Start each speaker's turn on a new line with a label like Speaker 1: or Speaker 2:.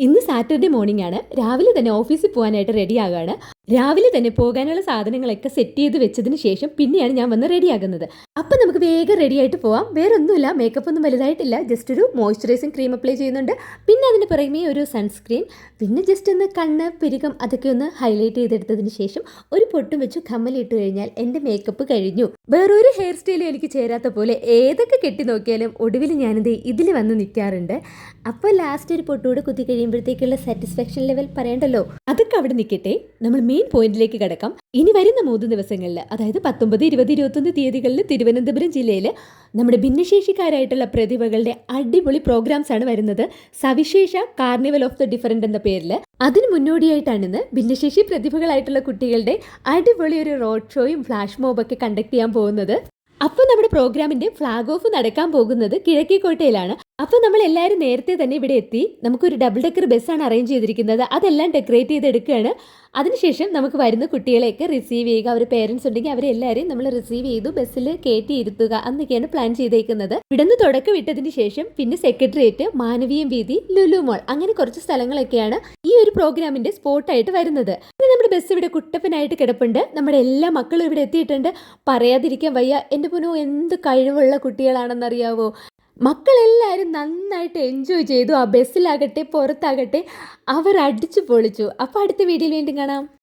Speaker 1: ഇന്ന് Saturday morning ആണ്. രാവിലെ തന്നെ ഓഫീസിൽ പോകാനായിട്ട് റെഡി ആകാണ്. രാവിലെ തന്നെ പോകാനുള്ള സാധനങ്ങളൊക്കെ സെറ്റ് ചെയ്ത് വെച്ചതിന് ശേഷം പിന്നെയാണ് ഞാൻ വന്ന് റെഡിയാകുന്നത്. അപ്പം നമുക്ക് വേഗം റെഡി ആയിട്ട് പോവാം. വേറെ ഒന്നുമില്ല, മേക്കപ്പ് ഒന്നും വലുതായിട്ടില്ല. ജസ്റ്റ് ഒരു മോയ്സ്ചറൈസിങ് ക്രീം അപ്ലൈ ചെയ്യുന്നുണ്ട്. പിന്നെ അതിന് പുറമേ ഒരു സൺസ്ക്രീൻ, പിന്നെ ജസ്റ്റ് ഒന്ന് കണ്ണ് പെരുകം അതൊക്കെ ഒന്ന് ഹൈലൈറ്റ് ചെയ്തെടുത്തതിന് ശേഷം ഒരു പൊട്ടും വെച്ചു കമ്മലിട്ട് കഴിഞ്ഞാൽ എൻ്റെ മേക്കപ്പ് കഴിഞ്ഞു. വേറൊരു ഹെയർ സ്റ്റൈലും എനിക്ക് ചേരാത്ത പോലെ ഏതൊക്കെ കെട്ടി നോക്കിയാലും ഒടുവിൽ ഞാനിത് ഇതിൽ വന്ന് നിൽക്കാറുണ്ട്. അപ്പോൾ ലാസ്റ്റ് ഒരു പൊട്ടുകൂടെ കുത്തി കഴിയുമ്പോഴത്തേക്കുള്ള സാറ്റിസ്ഫാക്ഷൻ ലെവൽ പറയണ്ടല്ലോ. അതൊക്കെ അവിടെ നിൽക്കട്ടെ, നമ്മൾ മെയിൻ പോയിന്റിലേക്ക് കിടക്കാം. ഇനി വരുന്ന 3 ദിവസങ്ങളിൽ, അതായത് 19, 20, 21 തീയതികളിൽ തിരുവനന്തപുരം ജില്ലയിൽ നമ്മുടെ ഭിന്നശേഷിക്കാരായിട്ടുള്ള പ്രതിഭകളുടെ അടിപൊളി പ്രോഗ്രാംസ് ആണ് വരുന്നത്. സവിശേഷ കാർണിവൽ ഓഫ് ദ ഡിഫറൻറ്റ് എന്ന പേരിൽ. അതിന് മുന്നോടിയായിട്ടാണ് ഇന്ന് ഭിന്നശേഷി പ്രതിഭകളായിട്ടുള്ള കുട്ടികളുടെ അടിപൊളി ഒരു റോഡ് ഷോയും ഫ്ലാഷ് മോബൊക്കെ കണ്ടക്ട് ചെയ്യാൻ പോകുന്നത്. അപ്പോൾ നമ്മുടെ പ്രോഗ്രാമിന്റെ ഫ്ലാഗ് ഓഫ് നടക്കാൻ പോകുന്നത് കിഴക്കേക്കോട്ടയിലാണ്. അപ്പോൾ നമ്മൾ എല്ലാവരും നേരത്തെ തന്നെ ഇവിടെ എത്തി. നമുക്കൊരു ഡബിൾ ഡെക്കർ ബസ്സാണ് അറേഞ്ച് ചെയ്തിരിക്കുന്നത്. അതെല്ലാം ഡെക്കറേറ്റ് ചെയ്തെടുക്കുകയാണ്. അതിനുശേഷം നമുക്ക് വരുന്ന കുട്ടികളെയൊക്കെ റിസീവ് ചെയ്യുക. അവർ പേരൻസ് ഉണ്ടെങ്കിൽ അവരെല്ലാവരെയും നമ്മൾ റിസീവ് ചെയ്തു ബസ്സിൽ കയറ്റി ഇരുത്തുക എന്നൊക്കെയാണ് പ്ലാൻ ചെയ്തേക്കുന്നത്. ഇവിടുന്ന് തുടക്കം വിട്ടതിന് ശേഷം പിന്നെ സെക്രട്ടേറിയറ്റ്, മാനവീയം വീതി, ലുലു മോൾ, അങ്ങനെ കുറച്ച് സ്ഥലങ്ങളൊക്കെയാണ് ഈ ഒരു പ്രോഗ്രാമിന്റെ സ്പോട്ടായിട്ട് വരുന്നത്. നമ്മുടെ ബസ് ഇവിടെ കുട്ടപ്പനായിട്ട് കിടപ്പുണ്ട്. നമ്മുടെ എല്ലാ മക്കളും ഇവിടെ എത്തിയിട്ടുണ്ട്. പറയാതിരിക്കാൻ വയ്യ. എൻ്റെ പൊന്നോ, എന്ത് കഴിവുള്ള കുട്ടികളാണെന്നറിയാവോ. മക്കളെല്ലാവരും നന്നായിട്ട് എൻജോയ് ചെയ്തു. ആ ബസ്സിലാകട്ടെ പുറത്താകട്ടെ അവർ അടിച്ചു പൊളിച്ചു. അപ്പോൾ അടുത്ത വീഡിയോയിൽ വീണ്ടും കാണാം.